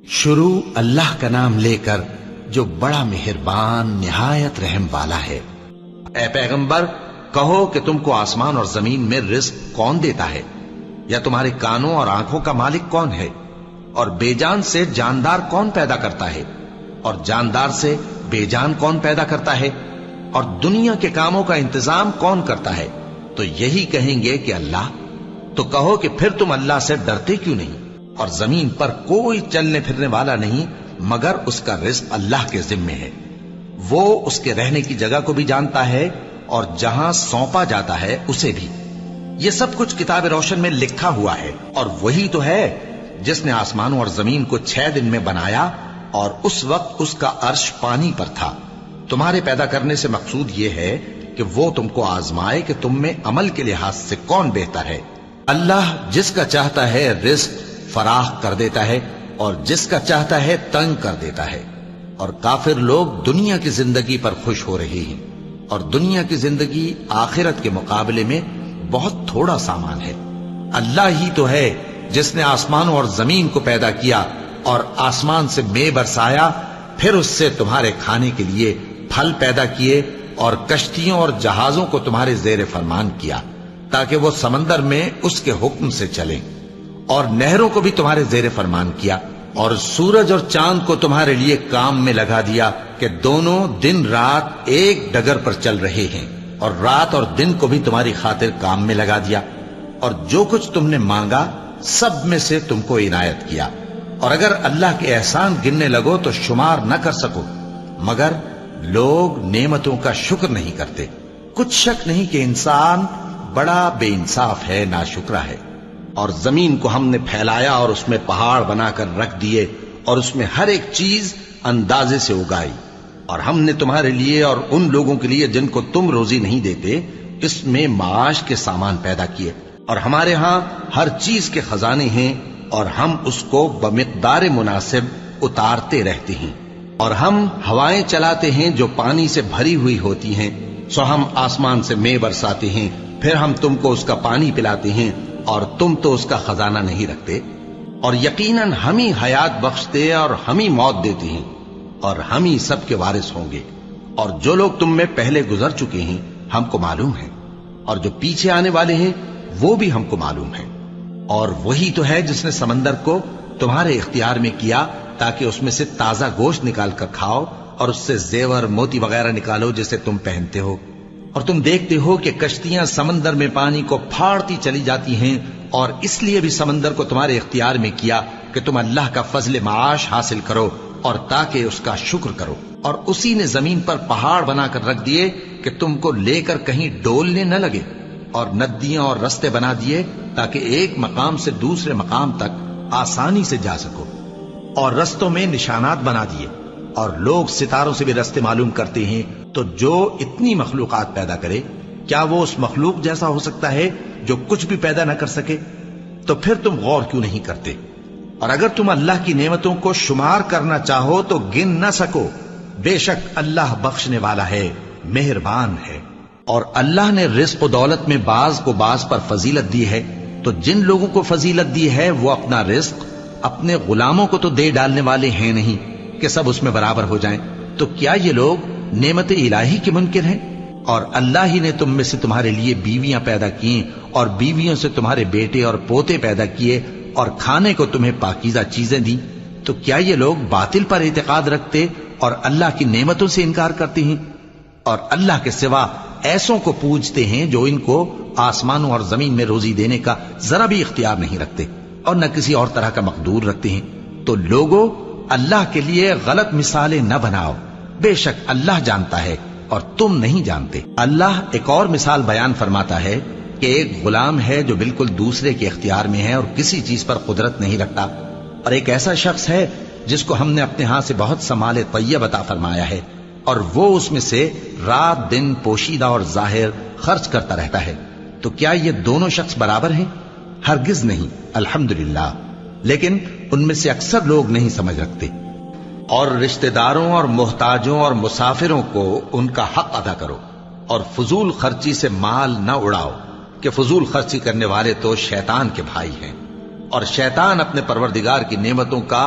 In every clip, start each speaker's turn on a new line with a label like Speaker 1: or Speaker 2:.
Speaker 1: شروع اللہ کا نام لے کر جو بڑا مہربان نہایت رحم والا ہے۔ اے پیغمبر کہو کہ تم کو آسمان اور زمین میں رزق کون دیتا ہے، یا تمہارے کانوں اور آنکھوں کا مالک کون ہے، اور بے جان سے جاندار کون پیدا کرتا ہے، اور جاندار سے بے جان کون پیدا کرتا ہے، اور دنیا کے کاموں کا انتظام کون کرتا ہے؟ تو یہی کہیں گے کہ اللہ۔ تو کہو کہ پھر تم اللہ سے ڈرتے کیوں نہیں؟ اور زمین پر کوئی چلنے پھرنے والا نہیں مگر اس کا رزق اللہ کے ذمے ہے۔ وہ اس کے رہنے کی جگہ کو بھی جانتا ہے اور جہاں سونپا جاتا ہے اسے بھی۔ یہ سب کچھ کتاب روشن میں لکھا ہوا ہے، اور وہی تو ہے جس نے آسمانوں اور زمین کو 6 دن میں بنایا، اور اس وقت اس کا عرش پانی پر تھا۔ تمہارے پیدا کرنے سے مقصود یہ ہے کہ وہ تم کو آزمائے کہ تم میں عمل کے لحاظ سے کون بہتر ہے۔ اللہ جس کا چاہتا ہے رزق فراخ کر دیتا ہے اور جس کا چاہتا ہے تنگ کر دیتا ہے، اور کافر لوگ دنیا کی زندگی پر خوش ہو رہے ہیں، اور دنیا کی زندگی آخرت کے مقابلے میں بہت تھوڑا سامان ہے۔ اللہ ہی تو ہے جس نے آسمانوں اور زمین کو پیدا کیا اور آسمان سے مے برسایا، پھر اس سے تمہارے کھانے کے لیے پھل پیدا کیے، اور کشتیوں اور جہازوں کو تمہارے زیر فرمان کیا تاکہ وہ سمندر میں اس کے حکم سے چلیں، اور نہروں کو بھی تمہارے زیر فرمان کیا، اور سورج اور چاند کو تمہارے لیے کام میں لگا دیا کہ دونوں دن رات ایک ڈگر پر چل رہے ہیں، اور رات اور دن کو بھی تمہاری خاطر کام میں لگا دیا، اور جو کچھ تم نے مانگا سب میں سے تم کو عنایت کیا۔ اور اگر اللہ کے احسان گننے لگو تو شمار نہ کر سکو، مگر لوگ نعمتوں کا شکر نہیں کرتے۔ کچھ شک نہیں کہ انسان بڑا بے انصاف ہے، ناشکرا ہے۔ اور زمین کو ہم نے پھیلایا اور اس میں پہاڑ بنا کر رکھ دیے، اور اس میں ہر ایک چیز اندازے سے اگائی، اور ہم نے تمہارے لیے اور ان لوگوں کے لیے جن کو تم روزی نہیں دیتے اس میں معاش کے سامان پیدا کیے، اور ہمارے ہاں ہر چیز کے خزانے ہیں، اور ہم اس کو بمقدار مناسب اتارتے رہتے ہیں۔ اور ہم ہوائیں چلاتے ہیں جو پانی سے بھری ہوئی ہوتی ہیں، سو ہم آسمان سے مے برساتے ہیں، پھر ہم تم کو اس کا پانی پلاتے ہیں، اور تم تو اس کا خزانہ نہیں رکھتے۔ اور یقیناً ہم ہی حیات بخشتے اور ہم ہی موت دیتے ہیں، اور ہم ہی سب کے وارث ہوں گے۔ اور جو لوگ تم میں پہلے گزر چکے ہیں ہم کو معلوم ہے، اور جو پیچھے آنے والے ہیں وہ بھی ہم کو معلوم ہے۔ اور وہی تو ہے جس نے سمندر کو تمہارے اختیار میں کیا تاکہ اس میں سے تازہ گوشت نکال کر کھاؤ، اور اس سے زیور موتی وغیرہ نکالو جسے تم پہنتے ہو، اور تم دیکھتے ہو کہ کشتیاں سمندر میں پانی کو پھاڑتی چلی جاتی ہیں، اور اس لیے بھی سمندر کو تمہارے اختیار میں کیا کہ تم اللہ کا فضل معاش حاصل کرو اور تاکہ اس کا شکر کرو۔ اور اسی نے زمین پر پہاڑ بنا کر رکھ دیے کہ تم کو لے کر کہیں ڈولنے نہ لگے، اور ندیاں اور رستے بنا دیے تاکہ ایک مقام سے دوسرے مقام تک آسانی سے جا سکو، اور رستوں میں نشانات بنا دیے، اور لوگ ستاروں سے بھی رستے معلوم کرتے ہیں۔ تو جو اتنی مخلوقات پیدا کرے کیا وہ اس مخلوق جیسا ہو سکتا ہے جو کچھ بھی پیدا نہ کر سکے؟ تو پھر تم غور کیوں نہیں کرتے؟ اور اگر تم اللہ کی نعمتوں کو شمار کرنا چاہو تو گن نہ سکو، بے شک اللہ بخشنے والا ہے، مہربان ہے۔ اور اللہ نے رزق و دولت میں بعض کو بعض پر فضیلت دی ہے، تو جن لوگوں کو فضیلت دی ہے وہ اپنا رزق اپنے غلاموں کو تو دے ڈالنے والے ہیں نہیں کہ سب اس میں برابر ہو جائیں۔ تو کیا یہ لوگ نعمت الہی کے منکر ہیں؟ اور اللہ ہی نے تم میں سے تمہارے لیے بیویاں پیدا کی، اور بیویوں سے تمہارے بیٹے اور پوتے پیدا کیے، اور کھانے کو تمہیں پاکیزہ چیزیں دی۔ تو کیا یہ لوگ باطل پر اعتقاد رکھتے اور اللہ کی نعمتوں سے انکار کرتے ہیں؟ اور اللہ کے سوا ایسوں کو پوجتے ہیں جو ان کو آسمانوں اور زمین میں روزی دینے کا ذرا بھی اختیار نہیں رکھتے، اور نہ کسی اور طرح کا مقدور رکھتے ہیں۔ تو لوگوں اللہ کے لیے غلط مثالیں نہ بناؤ، بے شک اللہ جانتا ہے اور تم نہیں جانتے۔ اللہ ایک اور مثال بیان فرماتا ہے کہ ایک غلام ہے جو بالکل دوسرے کے اختیار میں ہے اور کسی چیز پر قدرت نہیں رکھتا، اور ایک ایسا شخص ہے جس کو ہم نے اپنے ہاں سے بہت سا مال طیب عطا فرمایا ہے، اور وہ اس میں سے رات دن پوشیدہ اور ظاہر خرچ کرتا رہتا ہے۔ تو کیا یہ دونوں شخص برابر ہیں؟ ہرگز نہیں، الحمدللہ، لیکن ان میں سے اکثر لوگ نہیں سمجھ رکھتے۔ اور رشتہ داروں اور محتاجوں اور مسافروں کو ان کا حق ادا کرو، اور فضول خرچی سے مال نہ اڑاؤ کہ فضول خرچی کرنے والے تو شیطان کے بھائی ہیں، اور شیطان اپنے پروردگار کی نعمتوں کا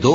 Speaker 1: 2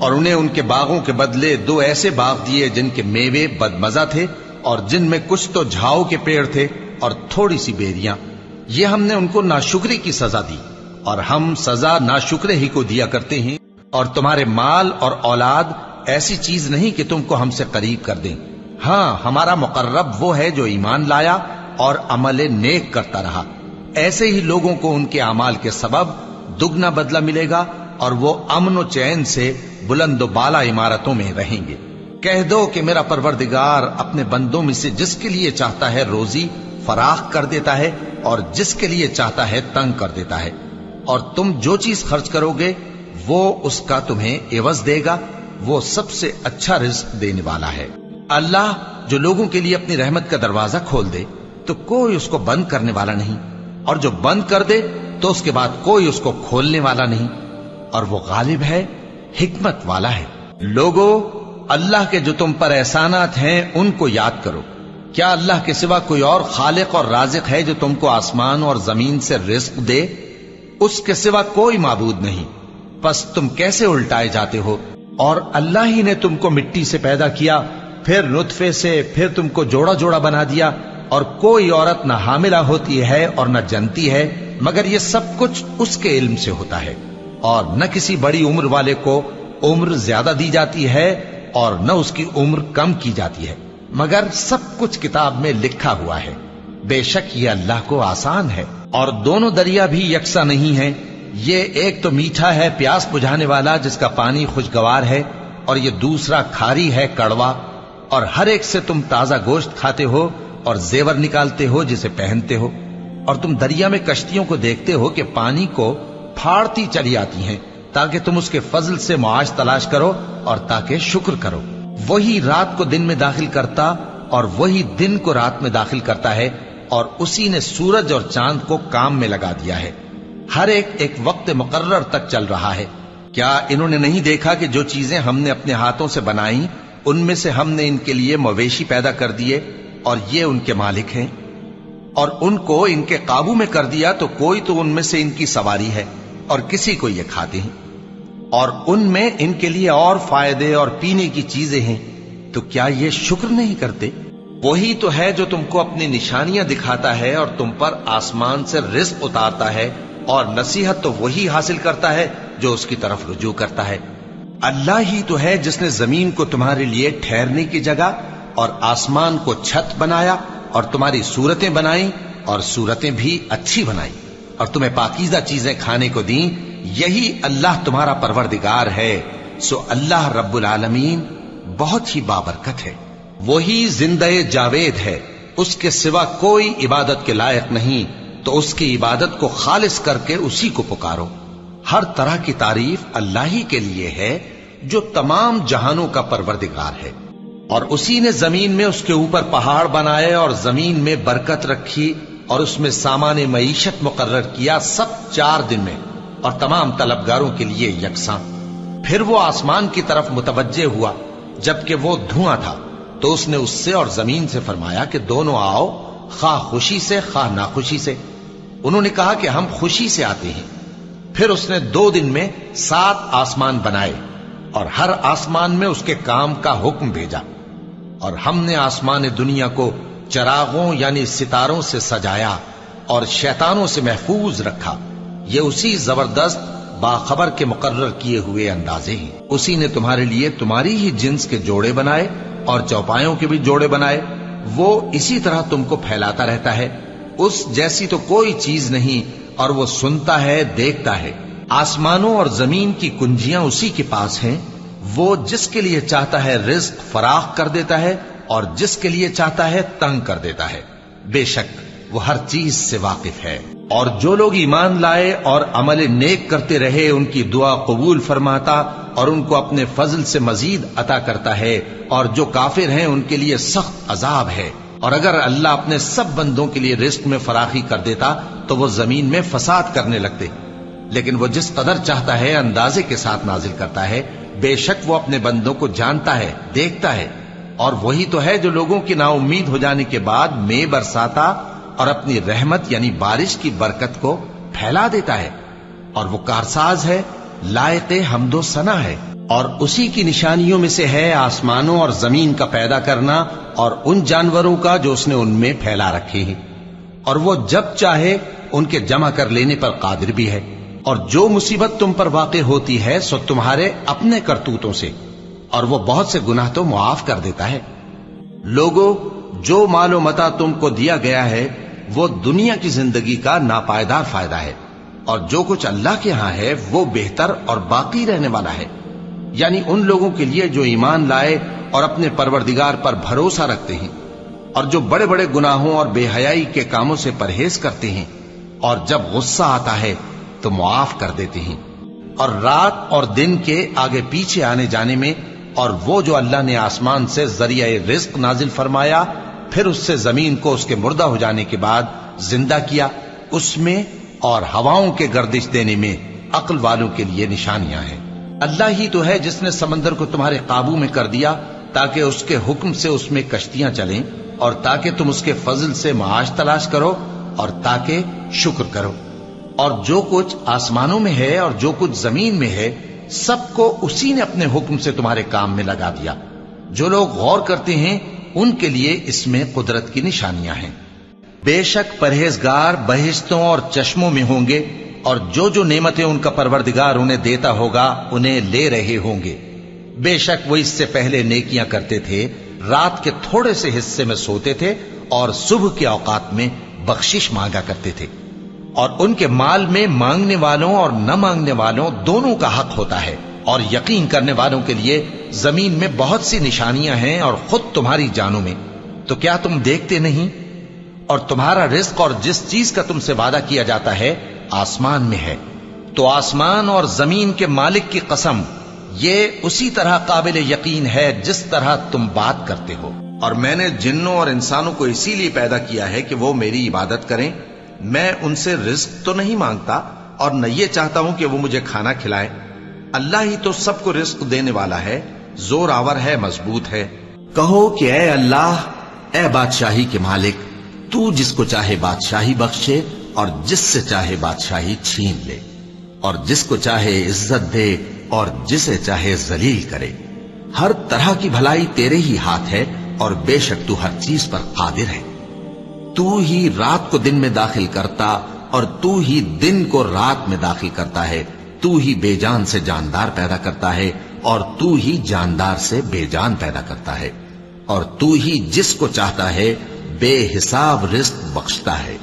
Speaker 1: اور انہیں ان کے باغوں کے بدلے 2 ایسے باغ دیے جن کے میوے بدمزہ تھے اور جن میں کچھ تو جھاؤ کے پیڑ تھے اور تھوڑی سی بیریاں. یہ ہم نے ان کو ناشکری کی سزا دی، اور ہم سزا ناشکرے ہی کو دیا کرتے ہیں. اور تمہارے مال اور اولاد ایسی چیز نہیں کہ تم کو ہم سے قریب کر دیں. ہاں، ہمارا مقرب وہ ہے جو ایمان لایا اور عمل نیک کرتا رہا. ایسے ہی لوگوں کو ان کے اعمال کے سبب دگنا بدلہ ملے گا، اور وہ امن و چین سے بلند و بالا عمارتوں میں رہیں گے. کہہ دو کہ میرا پروردگار اپنے بندوں میں سے جس کے لیے چاہتا ہے روزی فراخ کر دیتا ہے، اور جس کے لیے چاہتا ہے تنگ کر دیتا ہے. اور تم جو چیز خرچ کرو گے وہ اس کا تمہیں عوض دے گا. وہ سب سے اچھا رزق دینے والا ہے. اللہ جو لوگوں کے لیے اپنی رحمت کا دروازہ کھول دے تو کوئی اس کو بند کرنے والا نہیں، اور جو بند کر دے تو اس کے بعد کوئی اس کو کھولنے والا نہیں. اور وہ غالب ہے، حکمت والا ہے. لوگو، اللہ کے جو تم پر احسانات ہیں ان کو یاد کرو. کیا اللہ کے سوا کوئی اور خالق اور رازق ہے جو تم کو آسمان اور زمین سے رزق دے؟ اس کے سوا کوئی معبود نہیں. پس تم کیسے الٹائے جاتے ہو؟ اور اللہ ہی نے تم کو مٹی سے پیدا کیا، پھر نطفے سے، پھر تم کو جوڑا جوڑا بنا دیا. اور کوئی عورت نہ حاملہ ہوتی ہے اور نہ جنتی ہے، مگر یہ سب کچھ اس کے علم سے ہوتا ہے. اور نہ کسی بڑی عمر والے کو عمر زیادہ دی جاتی ہے اور نہ اس کی عمر کم کی جاتی ہے، مگر سب کچھ کتاب میں لکھا ہوا ہے. بے شک یہ اللہ کو آسان ہے. اور دونوں دریا بھی یکساں نہیں ہیں. یہ ایک تو میٹھا ہے پیاس بجھانے والا جس کا پانی خوشگوار ہے، اور یہ دوسرا کھاری ہے کڑوا. اور ہر ایک سے تم تازہ گوشت کھاتے ہو اور زیور نکالتے ہو جسے پہنتے ہو. اور تم دریا میں کشتیوں کو دیکھتے ہو کہ پانی کو پھاڑتی چلی آتی ہیں، تاکہ تم اس کے فضل سے معاش تلاش کرو اور تاکہ شکر کرو. وہی رات کو دن میں داخل کرتا اور وہی دن کو رات میں داخل کرتا ہے، اور اسی نے سورج اور چاند کو کام میں لگا دیا ہے. ہر ایک ایک وقت مقرر تک چل رہا ہے. کیا انہوں نے نہیں دیکھا کہ جو چیزیں ہم نے اپنے ہاتھوں سے بنائیں ان میں سے ہم نے ان کے لیے مویشی پیدا کر دیے، اور یہ ان کے مالک ہیں. اور ان کو ان کے قابو میں کر دیا تو کوئی تو ان میں سے ان کی سواری ہے اور کسی کو یہ کھاتے ہیں. اور ان میں ان کے لیے اور فائدے اور پینے کی چیزیں ہیں، تو کیا یہ شکر نہیں کرتے؟ وہی تو ہے جو تم کو اپنی نشانیاں دکھاتا ہے اور تم پر آسمان سے رزق اتارتا ہے، اور نصیحت تو وہی حاصل کرتا ہے جو اس کی طرف رجوع کرتا ہے. اللہ ہی تو ہے جس نے زمین کو تمہارے لیے ٹھہرنے کی جگہ اور آسمان کو چھت بنایا، اور تمہاری صورتیں بنائیں اور صورتیں بھی اچھی بنائیں، اور تمہیں پاکیزہ چیزیں کھانے کو دیں. یہی اللہ تمہارا پروردگار ہے. سو اللہ رب العالمین بہت ہی بابرکت ہے. وہی زندہ جاوید ہے، اس کے سوا کوئی عبادت کے لائق نہیں، تو اس کی عبادت کو خالص کر کے اسی کو پکارو. ہر طرح کی تعریف اللہ ہی کے لیے ہے جو تمام جہانوں کا پروردگار ہے. اور اسی نے زمین میں اس کے اوپر پہاڑ بنائے اور زمین میں برکت رکھی اور اس میں سامان معیشت مقرر کیا، سب 4 دن میں، اور تمام طلبگاروں کے لیے یکساں. پھر وہ آسمان کی طرف متوجہ ہوا جبکہ وہ دھواں تھا، تو اس نے اس سے اور زمین سے فرمایا کہ دونوں آؤ، خواہ خوشی سے خواہ ناخوشی سے. انہوں نے کہا کہ ہم خوشی سے آتے ہیں. پھر اس نے 2 دن میں 7 آسمان بنائے اور ہر آسمان میں اس کے کام کا حکم بھیجا. اور ہم نے آسمان دنیا کو چراغوں یعنی ستاروں سے سجایا اور شیطانوں سے محفوظ رکھا. یہ اسی زبردست باخبر کے مقرر کیے ہوئے اندازے ہیں. اسی نے تمہارے لیے تمہاری ہی جنس کے جوڑے بنائے اور چوپایوں کے بھی جوڑے بنائے. وہ اسی طرح تم کو پھیلاتا رہتا ہے. اس جیسی تو کوئی چیز نہیں، اور وہ سنتا ہے، دیکھتا ہے. آسمانوں اور زمین کی کنجیاں اسی کے پاس ہیں. وہ جس کے لیے چاہتا ہے رزق فراخ کر دیتا ہے اور جس کے لیے چاہتا ہے تنگ کر دیتا ہے. بے شک وہ ہر چیز سے واقف ہے. اور جو لوگ ایمان لائے اور عمل نیک کرتے رہے ان کی دعا قبول فرماتا اور ان کو اپنے فضل سے مزید عطا کرتا ہے. اور جو کافر ہیں ان کے لیے سخت عذاب ہے. اور اگر اللہ اپنے سب بندوں کے لیے رزق میں فراخی کر دیتا تو وہ زمین میں فساد کرنے لگتے، لیکن وہ جس قدر چاہتا ہے اندازے کے ساتھ نازل کرتا ہے. بے شک وہ اپنے بندوں کو جانتا ہے، دیکھتا ہے. اور وہی تو ہے جو لوگوں کی نا امید ہو جانے کے بعد میں برساتا اور اپنی رحمت یعنی بارش کی برکت کو پھیلا دیتا ہے. اور وہ کارساز ہے، لائق حمد و ثنا ہے. اور اسی کی نشانیوں میں سے ہے آسمانوں اور زمین کا پیدا کرنا اور ان جانوروں کا جو اس نے ان میں پھیلا رکھے ہیں، اور وہ جب چاہے ان کے جمع کر لینے پر قادر بھی ہے۔ اور جو مصیبت تم پر واقع ہوتی ہے سو تمہارے اپنے کرتوتوں سے، اور وہ بہت سے گناہ تو معاف کر دیتا ہے۔ لوگوں، جو مال و متاع تم کو دیا گیا ہے وہ دنیا کی زندگی کا ناپائیدار فائدہ ہے، اور جو کچھ اللہ کے ہاں ہے وہ بہتر اور باقی رہنے والا ہے، یعنی ان لوگوں کے لیے جو ایمان لائے اور اپنے پروردگار پر بھروسہ رکھتے ہیں، اور جو بڑے بڑے گناہوں اور بے حیائی کے کاموں سے پرہیز کرتے ہیں، اور جب غصہ آتا ہے تو معاف کر دیتے ہیں، اور رات اور دن کے آگے پیچھے آنے جانے میں، اور وہ جو اللہ نے آسمان سے ذریعہ رزق نازل فرمایا پھر اس سے زمین کو اس کے مردہ ہو جانے کے بعد زندہ کیا، اس میں اور ہواؤں کے گردش دینے میں عقل والوں کے لیے نشانیاں ہیں۔ اللہ ہی تو ہے جس نے سمندر کو تمہارے قابو میں کر دیا تاکہ اس کے حکم سے اس میں کشتیاں چلیں، اور تاکہ تم اس کے فضل سے معاش تلاش کرو، اور تاکہ شکر کرو۔ اور جو کچھ آسمانوں میں ہے اور جو کچھ زمین میں ہے سب کو اسی نے اپنے حکم سے تمہارے کام میں لگا دیا۔ جو لوگ غور کرتے ہیں ان کے لیے اس میں قدرت کی نشانیاں ہیں۔ بے شک پرہیزگار بہشتوں اور چشموں میں ہوں گے، اور جو نعمتیں ان کا پروردگار انہیں دیتا ہوگا انہیں لے رہے ہوں گے۔ بے شک وہ اس سے پہلے نیکیاں کرتے تھے، رات کے تھوڑے سے حصے میں سوتے تھے اور صبح کے اوقات میں بخشش مانگا کرتے تھے، اور ان کے مال میں مانگنے والوں اور نہ مانگنے والوں دونوں کا حق ہوتا ہے۔ اور یقین کرنے والوں کے لیے زمین میں بہت سی نشانیاں ہیں اور خود تمہاری جانوں میں، تو کیا تم دیکھتے نہیں؟ اور تمہارا رزق اور جس چیز کا تم سے وعدہ کیا جاتا ہے آسمان میں ہے، تو آسمان اور زمین کے مالک کی قسم یہ اسی طرح قابل یقین ہے جس طرح تم بات کرتے ہو۔ اور میں نے جنوں اور انسانوں کو اسی لیے پیدا کیا ہے کہ وہ میری عبادت کریں۔ میں ان سے رزق تو نہیں مانگتا اور نہ یہ چاہتا ہوں کہ وہ مجھے کھانا کھلائے۔ اللہ ہی تو سب کو رزق دینے والا ہے، زور آور ہے، مضبوط ہے۔ کہو کہ اے اللہ، اے بادشاہی کے مالک، تو جس کو چاہے بادشاہی بخشے اور جس سے چاہے بادشاہی چھین لے، اور جس کو چاہے عزت دے اور جسے چاہے ذلیل کرے۔ ہر طرح کی بھلائی تیرے ہی ہاتھ ہے، اور بے شک تو ہر چیز پر قادر ہے۔ تو ہی رات کو دن میں داخل کرتا اور تو ہی دن کو رات میں داخل کرتا ہے۔ تو ہی بے جان سے جاندار پیدا کرتا ہے اور تو ہی جاندار سے بے جان پیدا کرتا ہے، اور تو ہی جس کو چاہتا ہے بے حساب رزق بخشتا ہے۔